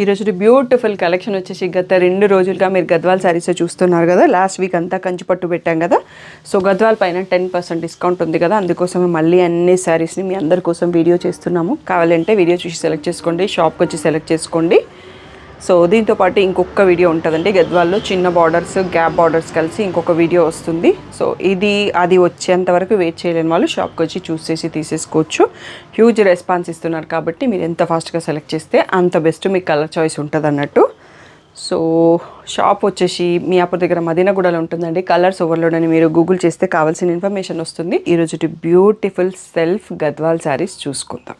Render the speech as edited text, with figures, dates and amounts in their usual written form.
ఈరోజు beautiful collection వచ్చేసి గత 2 రోజులుగా మీరు గద్వాల్ శారీస్ చూస్తున్నారు కదా. లాస్ట్ వీక్ అంతా కంచి పట్టు పెట్టాం కదా. సో గద్వాల్ పైన 10% డిస్కౌంట్ ఉంది కదా, అందుకోసమే మళ్ళీ అన్ని శారీస్ని మీ అందరి కోసం వీడియో చేస్తున్నాము. కావాలంటే వీడియో చూసి సెలెక్ట్ చేసుకోండి, షాప్కి వచ్చి సెలెక్ట్ చేసుకోండి. సో దీంతో పాటు ఇంకొక వీడియో ఉంటుందండి. గద్వాల్లో చిన్న బార్డర్స్, గ్యాప్ బార్డర్స్ కలిసి ఇంకొక వీడియో వస్తుంది. సో అది వచ్చేంత వరకు వెయిట్ చేయలేని వాళ్ళు షాప్కి వచ్చి చూస్ చేసి తీసేసుకోవచ్చు. హ్యూజ్ రెస్పాన్స్ ఇస్తున్నారు కాబట్టి మీరు ఎంత ఫాస్ట్గా సెలెక్ట్ చేస్తే అంత బెస్ట్, మీకు కలర్ చాయిస్ ఉంటుంది అన్నట్టు. సో షాప్ వచ్చేసి మియాపూర్ దగ్గర మదీనాగూడలో ఉంటుందండి. కలర్స్ ఓవర్లోడ్ అని మీరు గూగుల్ చేస్తే కావాల్సిన ఇన్ఫర్మేషన్ వస్తుంది. ఈరోజు బ్యూటిఫుల్ సెల్ఫ్ గద్వాల్ శారీస్ చూసుకుందాం.